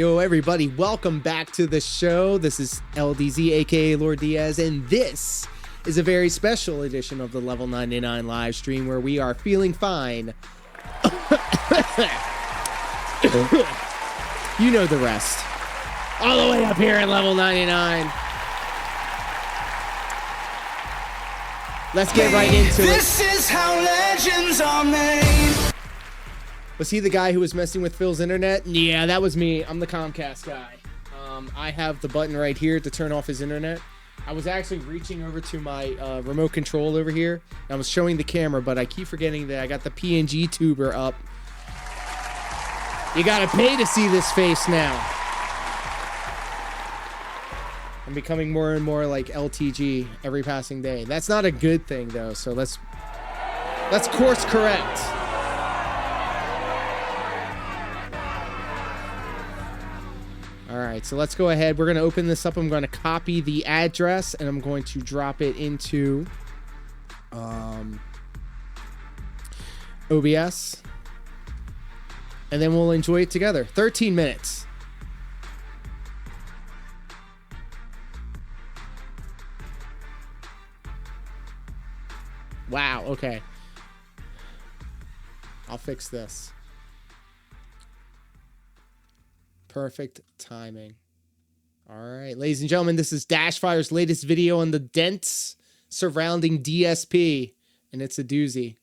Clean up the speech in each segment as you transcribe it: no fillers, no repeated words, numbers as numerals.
Yo everybody, welcome back to the show. This is LDZ aka Lord Diaz, and this is a very special edition of the Level 99 live stream where we are feeling fine. You know the rest. All the way up here at Level 99. Let's get right into it. This is how legends are made. Was he the guy who was messing with Phil's internet? Yeah, that was me. I'm the Comcast guy. I have the button right here to turn off his internet. I was actually reaching over to my remote control over here. And I was showing the camera, but I keep forgetting that I got the PNG tuber up. You gotta pay to see this face now. I'm becoming more and more like LTG every passing day. That's not a good thing though, so let's course correct. Alright, so let's go ahead. We're going to open this up. I'm going to copy the address and I'm going to drop it into OBS. And then we'll enjoy it together. 13 minutes. Wow, okay. I'll fix this. Perfect timing. All right, ladies and gentlemen, this is Dashfire's latest video on the DENTS surrounding DSP, and it's a doozy.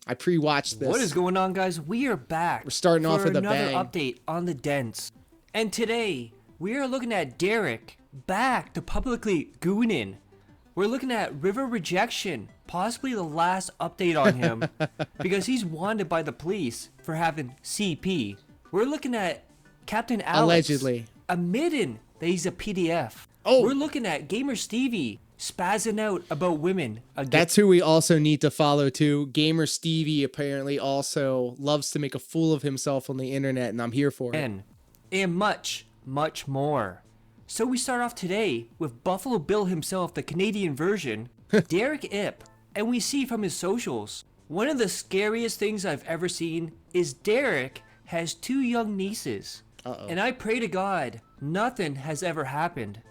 I pre-watched this. What is going on, guys? We are back. We're starting off with a bang. Another update on the DENTS. And today, we are looking at Derek back to publicly gooning. We're looking at River Rejection, possibly the last update on him, because he's wanted by the police for having CP. We're looking at Captain Alex, allegedly admitting that he's a PDF. Oh, we're looking at Gamer Stevie spazzing out about women again. That's who we also need to follow too. Gamer Stevie apparently also loves to make a fool of himself on the internet, and I'm here for it. And much, much more. So we start off today with Buffalo Bill himself, the Canadian version, Derek Ip, and we see from his socials, one of the scariest things I've ever seen is Derek has 2 young nieces. And I pray to God nothing has ever happened,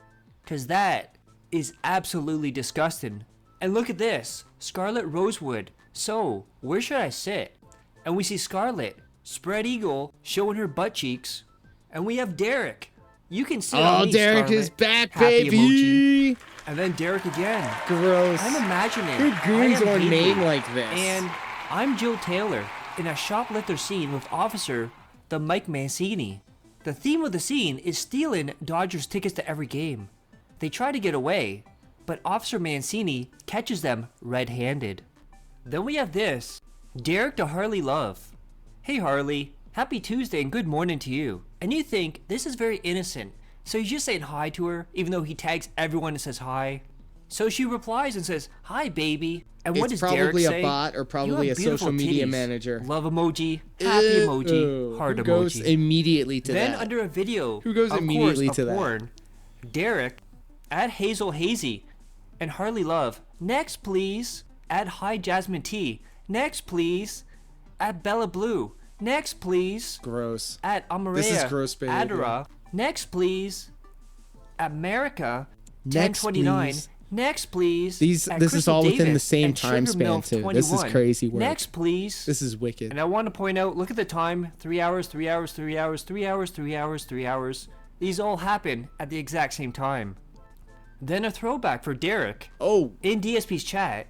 because that is absolutely disgusting. And look at this, Scarlet Rosewood. So where should I sit? And we see Scarlet spread eagle showing her butt cheeks, and we have Derek. You can sit on me, Derek Scarlet. is back, Happy baby. Emoji. And then Derek again. Gross. I'm imagining Who goons on a name like this? And I'm Joe Taylor in a shoplifter scene with Officer the Mike Mancini. The theme of the scene is stealing Dodgers tickets to every game. They try to get away, but Officer Mancini catches them red-handed. Then we have this, Derek to Harley Love. Hey Harley, happy Tuesday and good morning to you. And you think this is very innocent, so he's just saying hi to her, even though he tags everyone and says hi. So she replies and says, hi baby. And what does Derek say? It's probably a bot or probably a social media manager. Love emoji, happy emoji, heart Who emoji. Goes immediately to then that? Under a video, Who goes immediately to porn, that? Derek, at Hazel Hazy, and Harley Love, next please, at Hi Jasmine T, next please, at Bella Blue, next please. Gross. At Amaria, this is gross behavior. Adara, next please, at America, next 1029. Please. Next, please. This is all within the same time span too. 21. This is crazy work. Next, please. This is wicked. And I want to point out, look at the time: 3 hours, 3 hours, 3 hours, 3 hours, 3 hours, 3 hours. These all happen at the exact same time. Then a throwback for Derek. Oh. In DSP's chat,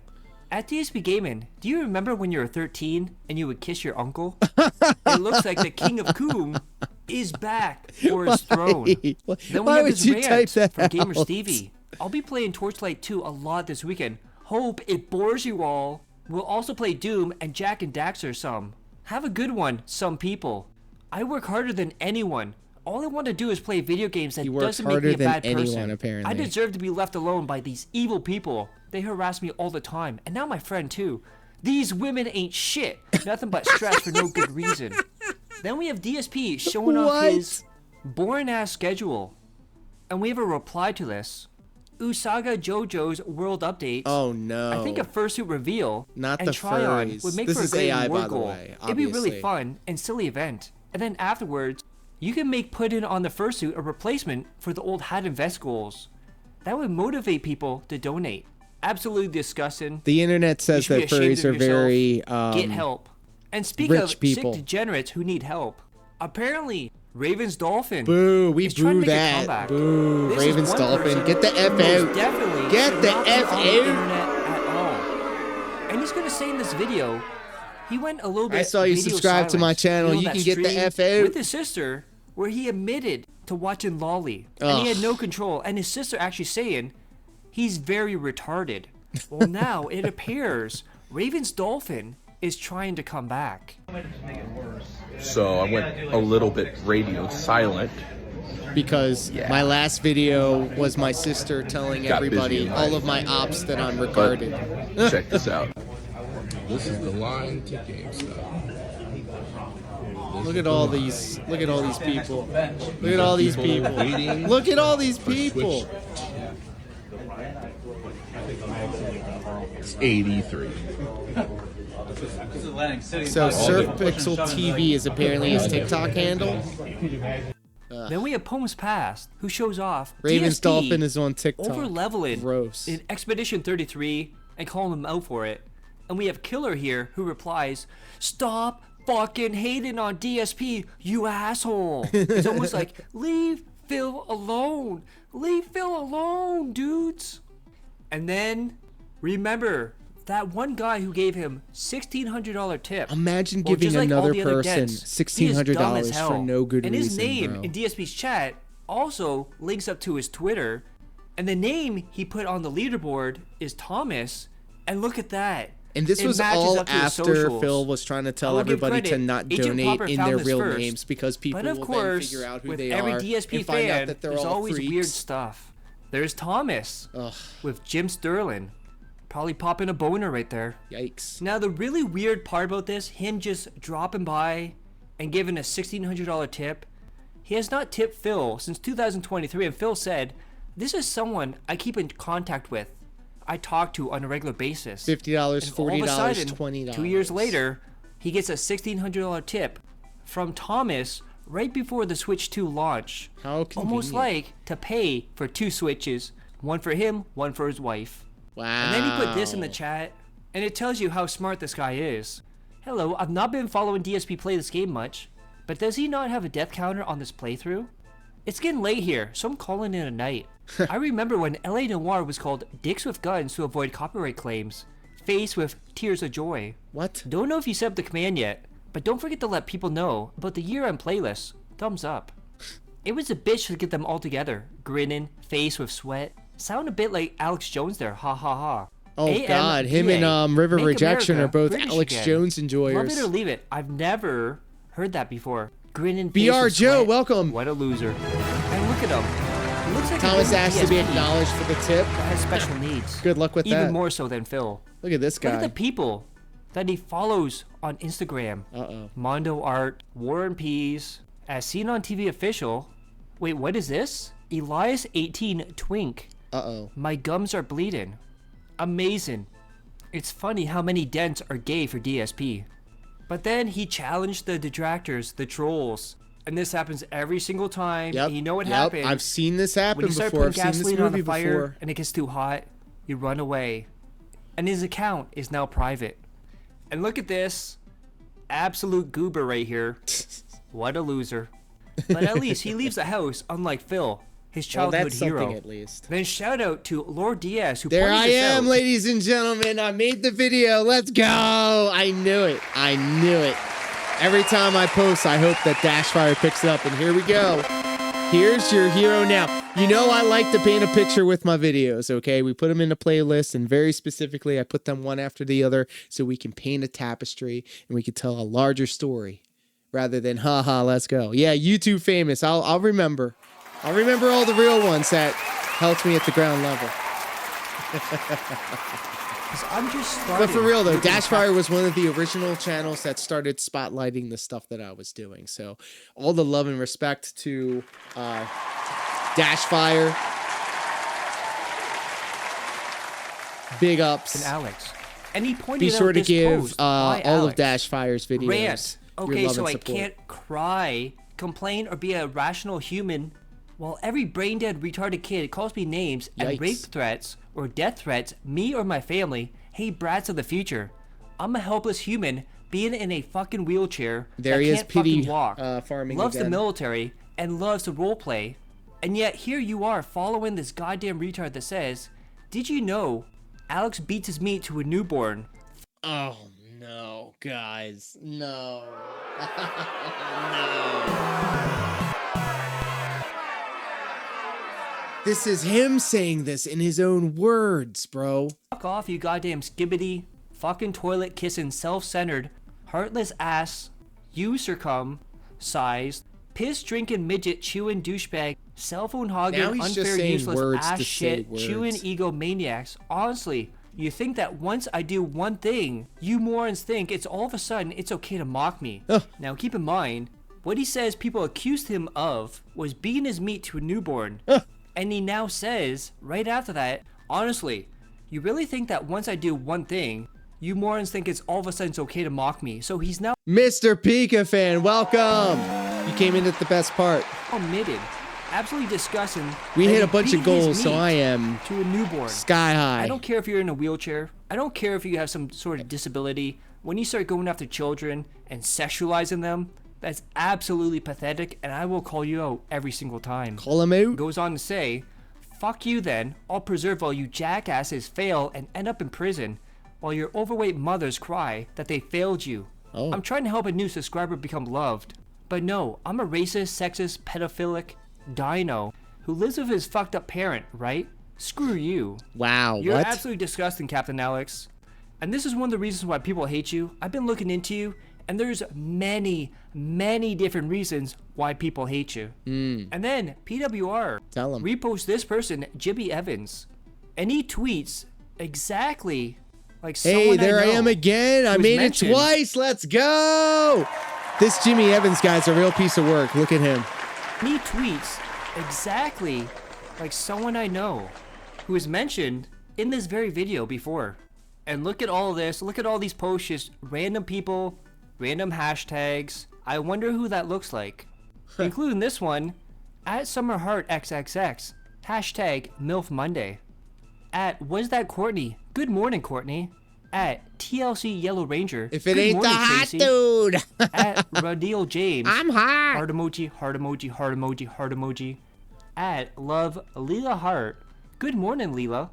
at DSP Gaming, do you remember when you were 13 and you would kiss your uncle? It looks like the King of Coom is back for his throne. Then we have this rant from Gamer Stevie. I'll be playing Torchlight 2 a lot this weekend. Hope it bores you all. We'll also play Doom and Jack and Daxter some. Have a good one, some people. I work harder than anyone. All I want to do is play video games that doesn't make me a bad person. Apparently. I deserve to be left alone by these evil people. They harass me all the time, and now my friend too. These women ain't shit. Nothing but stress for no good reason. Then we have DSP showing off his boring ass schedule. And we have a reply to this. Usagi JoJo's World Update. Oh no. I think a fursuit reveal Not and the try-on furries. would make This for a is great AI, award by the goal. way, It'd be really obviously. fun and silly event. And then afterwards, You can make put in on the fursuit a replacement for the old hat and vest goals. That would motivate people to donate. Absolutely disgusting. The internet says that furries are very get help. And speak rich of people. sick degenerates who need help. Apparently, Raven's Dolphin. Boo, we is trying boo to make a that. comeback. Boo, This is Raven's one Dolphin. person Get the F who most out. definitely Get should the not be F on the out. internet at all. And he's gonna say in this video, he went a little bit. I saw you video subscribe to my silent. channel. know You that can get the stream F out. with his sister, where he admitted to watching Lolly, and he had no control. And his sister actually saying he's very retarded. Well, now it appears Raven's Dolphin is trying to come back. So I went a little bit radio silent. Because my last video was my sister telling Got everybody, busy. all of my ops, that I'm retarded. Check this out. This is the line to GameStop. Look at all these. Look at all these people. Look at all these people. Look at all these people. It's 83. So SurfPixel TV is apparently his TikTok handle. Then we have Poems Past, who shows off Raven's DSP Dolphin is on TikTok. over-leveling Gross. in Expedition 33 and calling him out for it. And we have Killer here, who replies, "Stop fucking hating on DSP, you asshole." It's almost like, leave Phil alone. Leave Phil alone, dudes. And then, remember, that one guy who gave him $1,600 tip. Imagine Well, giving just like all another the other person dents, he is dumb as $1,600 hell. for no good and reason. his name bro. in DSP's chat also links up to his Twitter. And the name he put on the leaderboard is Thomas. And look at that. And this It was matches all up to his after socials. Phil was trying to I tell will give everybody to credit. not Agent donate Popper in found their this real first. names because people But of will course, then figure out who with they every are DSP and find fan, out that they're there's all always freaks. weird stuff. There's Thomas Ugh, with Jim Sterling. Probably popping a boner right there. yikes. Now, the really weird part about this, him just dropping by and giving a $1,600 tip, he has not tipped Phil since 2023, and Phil said, "This is someone I keep in contact with, I talk to on a regular basis." $50, And all of a $40, sudden, $20. 2 years later, he gets a $1,600 tip from Thomas right before the Switch 2 launch. How convenient. Almost like to pay for 2 Switches, one for him, one for his wife. Wow. And then he put this in the chat, and it tells you how smart this guy is. "Hello, I've not been following DSP play this game much, but does he not have a death counter on this playthrough? It's getting late here, so I'm calling it a night. I remember when LA Noire was called Dicks with Guns to avoid copyright claims, Face with Tears of Joy. What? Don't know if you set up the command yet, but don't forget to let people know about the year-end playlist. Thumbs up. It was a bitch to get them all together, grinning, face with sweat. Sound a bit like Alex Jones there, ha ha ha. Oh God, him and River Make Rejection America are both British Alex again. Jones enjoyers. Love it or leave it. I've never heard that before. Grinning face BR with Joe, sweat. welcome. What a loser. And look at him. He looks like Thomas a asked to be DSP acknowledged for the tip. that has special needs. Good luck with Even that. more so than Phil. Look at this Look at guy. the people that he follows on Instagram. Uh-oh. Mondo Art, War and Peas, As Seen on TV Official. Wait, what is this? Elias18 Twink. Uh-oh. My gums are bleeding. Amazing. It's funny how many dents are gay for DSP. But then he challenged the detractors, the trolls. And this happens every single time. Yep. And you know what yep. happens. I've seen this happen When you start before. I've putting seen this gasoline on movie the fire before. and it gets too hot, you run away. And his account is now private. And look at this. Absolute goober right here. What a loser. But at least he leaves the house, unlike Phil, his Well, childhood that's hero. something at least. Then shout out to Lord Diaz, who There pointed I this am, out. ladies and gentlemen. I made the video. Let's go. I knew it. I knew it. Every time I post, I hope that Dashfire picks it up. And here we go. Here's your hero now. You know I like to paint a picture with my videos, okay? We put them in a playlist, and very specifically, I put them one after the other so we can paint a tapestry and we can tell a larger story rather than, haha, let's go. Yeah, YouTube famous. I'll remember. I'll remember all the real ones that helped me at the ground level. 'Cause I'm just But starting for real though, looking at Dashfire was one of the original channels that started spotlighting the stuff that I was doing. So all the love and respect to Dashfire. Big ups. and Alex. And he pointed Be sure out to this give post by all of Alex. Dashfire's videos Rant. your Okay, love so and I support. can't cry complain, or be a rational human, while every brain-dead, retarded kid calls me names and rape threats or death threats me or my family, hey brats of the future, I'm a helpless human being in a fucking wheelchair there that he is, can't fucking PD, walk, farming loves again. the military, and loves to roleplay. And yet here you are following this goddamn retard that says, did you know Alex beats his meat to a newborn? Oh no, guys, no. This is him saying this in his own words, bro. Fuck off, you goddamn skibbity, fucking toilet kissing, self-centered, heartless ass, sized, piss drinking midget chewing douchebag, cell phone hogging, Now he's just unfair saying useless words ass to shit, say words. chewing egomaniacs. Honestly, you think that once I do one thing, you morons think it's all of a sudden it's okay to mock me. Now keep in mind, what he says people accused him of was beating his meat to a newborn. And he now says, right after that, honestly, you really think that once I do one thing, you morons think it's all of a sudden it's okay to mock me. So he's now Mr. Pika fan, welcome. You came in at the best part. admitted. Absolutely disgusting. We that hit he a bunch of beat his goals, so meat I am to a newborn. sky high. I don't care if you're in a wheelchair. I don't care if you have some sort of disability. When you start going after children and sexualizing them, that's absolutely pathetic, and I will call you out every single time. Call him out. Goes on to say, fuck you then. I'll preserve all you jackasses fail and end up in prison while your overweight mothers cry that they failed you. Oh. I'm trying to help a new subscriber become loved. But no, I'm a racist, sexist, pedophilic dino who lives with his fucked up parent, right? Screw you. Wow, You're what? absolutely disgusting, Captain Alex. And this is one of the reasons why people hate you. I've been looking into you, and there's many, many different reasons why people hate you. And then PWR Tell 'em. reposts this person, Jimmy Evans, and he tweets exactly like someone Hey, there I know am again. I who was made mentioned. it twice. Let's go. This Jimmy Evans guy's a real piece of work. Look at him. And he tweets exactly like someone I know who was mentioned in this very video before. And look at all this. Look at all these posts, just random people, random hashtags. I wonder who that looks like. Including this one, at SummerHeartXXX, hashtag MILF Monday. At Was That Courtney? Good morning, Courtney. At TLC Yellow Ranger. If it Good ain't the morning, hot Tracy. dude. At Radil James. I'm hot. Heart emoji, heart emoji, heart emoji, heart emoji. At Love Leela Hart. Good morning, Leela.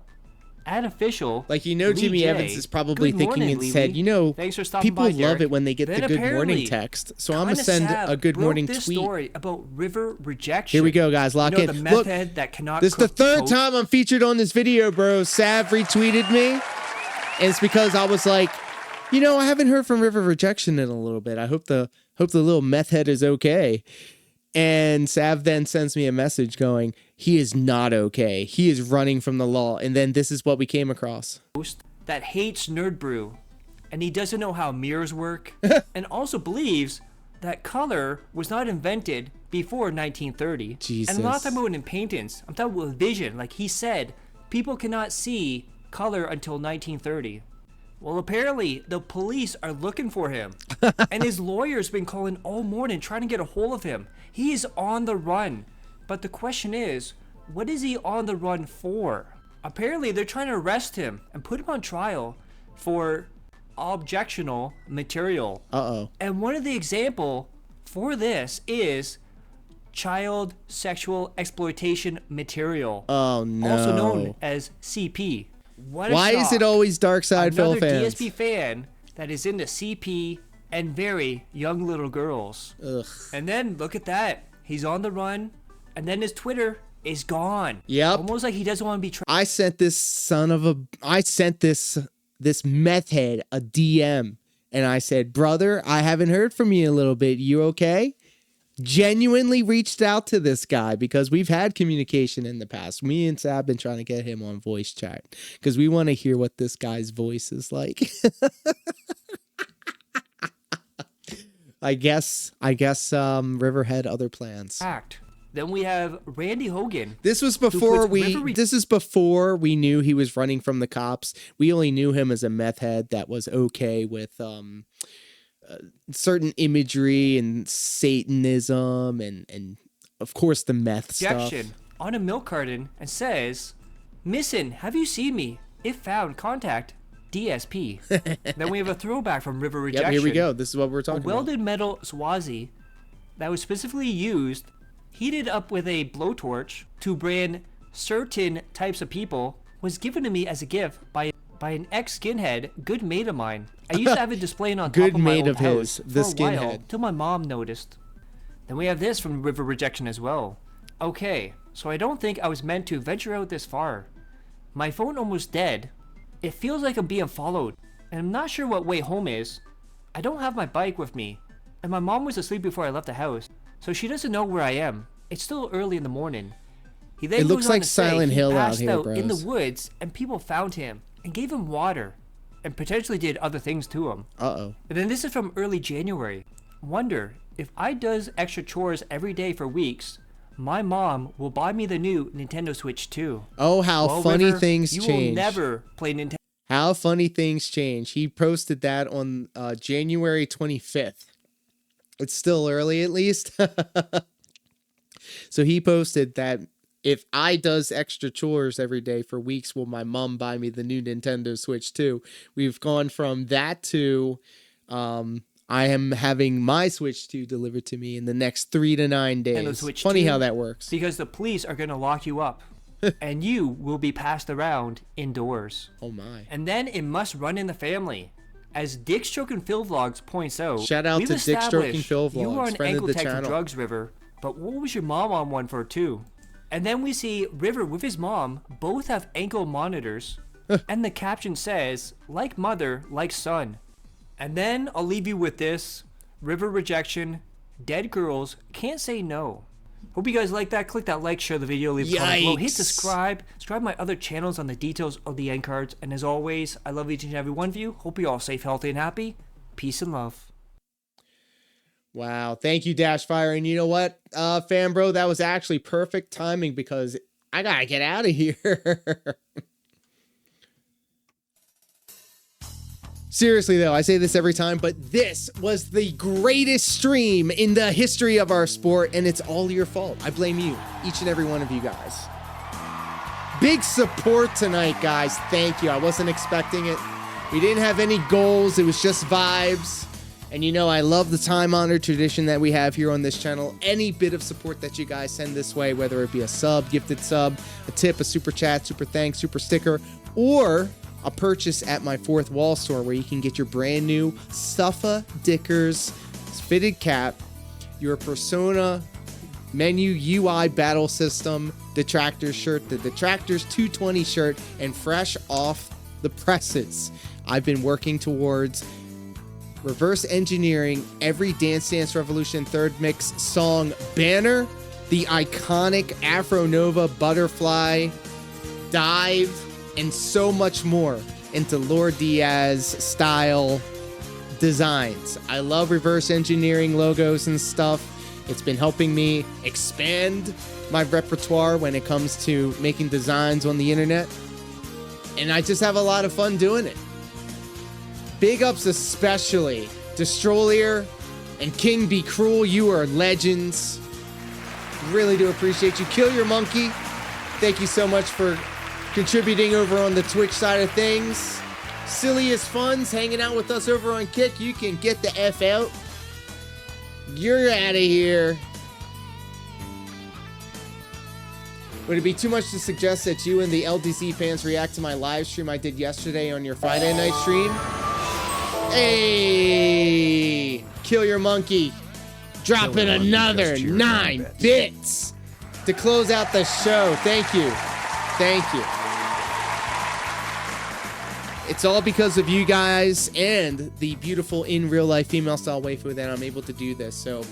At Official. Like, you know, Lee Jimmy J. Evans is probably Good thinking morning, in his Lee head, Lee. you know, Thanks for stopping people by, love Derek. it when they get Then the good morning apparently, text. So I'm going to Kinda send Sad a good broke morning this tweet. story about river rejection. Here we go, guys. Lock you know, in. The meth Look, head that cannot this is the cook third coke. time I'm featured on this video, bro. Sav retweeted me. And it's because I was like, you know, I haven't heard from River Rejection in a little bit. I hope the little meth head is okay. And Sav then sends me a message going, he is not okay. He is running from the law. And then this is what we came across. That hates Nerd Brew, and he doesn't know how mirrors work, and also believes that color was not invented before 1930. Jesus. And I'm not talking about in paintings. I'm talking about vision. Like he said, people cannot see color until 1930. Well, apparently the police are looking for him, and his lawyer's been calling all morning trying to get a hold of him. He is on the run, but the question is, what is he on the run for? Apparently, they're trying to arrest him and put him on trial for objectionable material. Uh-oh. And one of the example for this is child sexual exploitation material. Oh, no. Also known as CP. What a Why is shock. it always Darkside Another Phil fans? DSP fan that is into CP and very young little girls. Ugh. And then look at that. He's on the run. And then his Twitter is gone. Yep. Almost like he doesn't want to be tracked. I sent this this meth head a DM, and I said, brother, I haven't heard from you in a little bit. You okay? Genuinely reached out to this guy because we've had communication in the past. Me and Sab have been trying to get him on voice chat because we want to hear what this guy's voice is like. I guess River had other plans. Then we have Randy Hogan. This was before puts this is before we knew he was running from the cops. We only knew him as a meth head that was okay with certain imagery and Satanism and of course the meth stuff. On a milk carton and says, "Missin', have you seen me? If found, contact DSP." Then we have a throwback from River Rejection. Yep, here we go. This is what we're talking about. A welded metal Swazi that was specifically used, heated up with a blowtorch to brand certain types of people, was given to me as a gift by an ex-skinhead, good mate of mine. I used to have it displayed on top of my old house for a while, till my mom noticed. Then we have this from River Rejection as well. "Okay, so I don't think I was meant to venture out this far. My phone almost dead. It feels like I'm being followed, and I'm not sure what way home is. I don't have my bike with me, and my mom was asleep before I left the house, so she doesn't know where I am. It's still early in the morning." He then it looks like Silent Hill out here, bros. In the woods, and people found him and gave him water, and potentially did other things to him. Uh-oh. And then this is from early January. "Wonder if I does extra chores every day for weeks, my mom will buy me the new Nintendo Switch 2. Oh, how funny things change. You will never play Nintendo. How funny things change. He posted that on January 25th. It's still early, at least. So he posted that if I does extra chores every day for weeks, will my mom buy me the new Nintendo Switch 2? We've gone from that to I am having my Switch 2 delivered to me in the next 3 to 9 days. Funny how that works. Because the police are going to lock you up. And you will be passed around indoors. Oh my. And then it must run in the family. As Dick Stroking Phil Vlogs points out, shout out to Dick Stroking Phil Vlogs, you are an friend ankle of the tech channel. for drugs, River. But what was your mom on one for too? And then we see River with his mom both have ankle monitors. And the caption says, "Like mother, like son." And then I'll leave you with this. River Rejection, dead girls can't say no. Hope you guys like that. Click that like, share the video, leave a comment below, hit subscribe. Subscribe my other channels on the details of the end cards. And as always, I love each and every one of you. Hope you're all safe, healthy, and happy. Peace and love. Wow. Thank you, Dashfire. And you know what, fan bro, that was actually perfect timing because I gotta get out of here. Seriously, though, I say this every time, but this was the greatest stream in the history of our sport, and it's all your fault. I blame you, each and every one of you guys. Big support tonight, guys. Thank you. I wasn't expecting it. We didn't have any goals. It was just vibes. And you know, I love the time-honored tradition that we have here on this channel. Any bit of support that you guys send this way, whether it be a sub, gifted sub, a tip, a super chat, super thanks, super sticker, or a purchase at my Fourth Wall store where you can get your brand new Suffa Dickers fitted cap, your Persona menu UI battle system detractors shirt, the Detractors 220 shirt, and fresh off the presses, I've been working towards reverse engineering every Dance Dance Revolution third mix song banner, the iconic Afro Nova butterfly dive, and so much more into Lord Diaz style designs. I love reverse engineering logos and stuff. It's been helping me expand my repertoire when it comes to making designs on the internet. And I just have a lot of fun doing it. Big ups especially Destrolier and KingBCruel. You are legends. Really do appreciate you. Kill Your Monkey. Thank you so much for contributing over on the Twitch side of things. Silliest Funds hanging out with us over on Kick. You can get the F out. You're out of here. Would it be too much to suggest that you and the LDZ fans react to my live stream I did yesterday on your Friday night stream? Hey! Kill Your Monkey. Dropping another 9 bits to close out the show. Thank you. Thank you. It's all because of you guys and the beautiful in real life female style waifu that I'm able to do this. So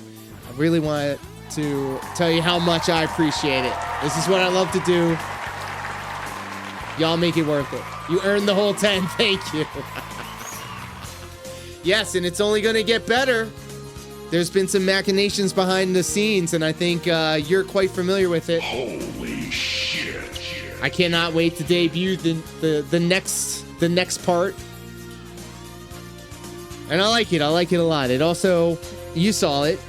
I really want to tell you how much I appreciate it. This is what I love to do. Y'all make it worth it. You earned the whole 10. Thank you. Yes, and it's only going to get better. There's been some machinations behind the scenes, and I think you're quite familiar with it. Holy shit. I cannot wait to debut the next part. And I like it. I like it a lot. It also, you saw it,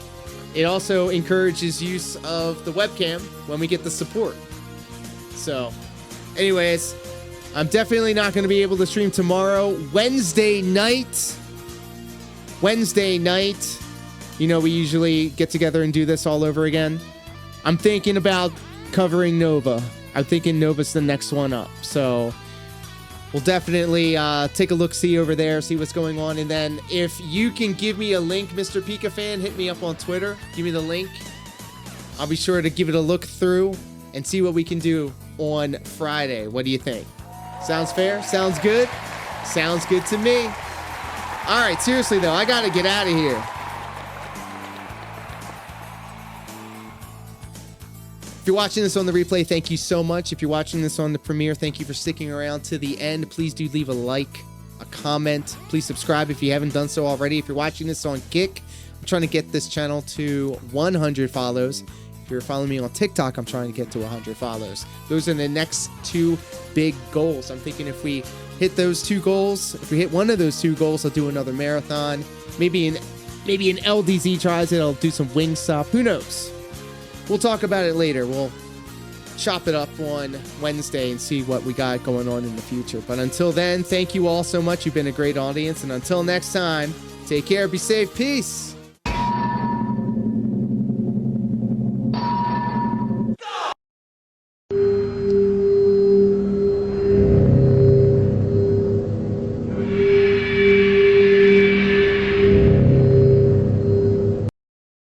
it also encourages use of the webcam when we get the support. So, anyways, I'm definitely not going to be able to stream tomorrow. Wednesday night, you know, we usually get together and do this all over again. I'm thinking about covering Nova. I'm thinking Nova's the next one up. So we'll definitely take a look-see over there, see what's going on. And then if you can give me a link, Mr. Pika Fan, hit me up on Twitter. Give me the link. I'll be sure to give it a look through and see what we can do on Friday. What do you think? Sounds fair? Sounds good? Sounds good to me. All right, seriously, though, I got to get out of here. If you're watching this on the replay, thank you so much. If you're watching this on the premiere, thank you for sticking around to the end. Please do leave a like, a comment. Please subscribe if you haven't done so already. If you're watching this on Kick, I'm trying to get this channel to 100 follows. If you're following me on TikTok, I'm trying to get to 100 follows. Those are the next two big goals. I'm thinking if we hit those two goals, if we hit one of those two goals, I'll do another marathon. Maybe an LDZ tries it. I'll do some wing stop. Who knows? We'll talk about it later. We'll chop it up on Wednesday and see what we got going on in the future. But until then, thank you all so much. You've been a great audience. And until next time, take care, be safe, peace.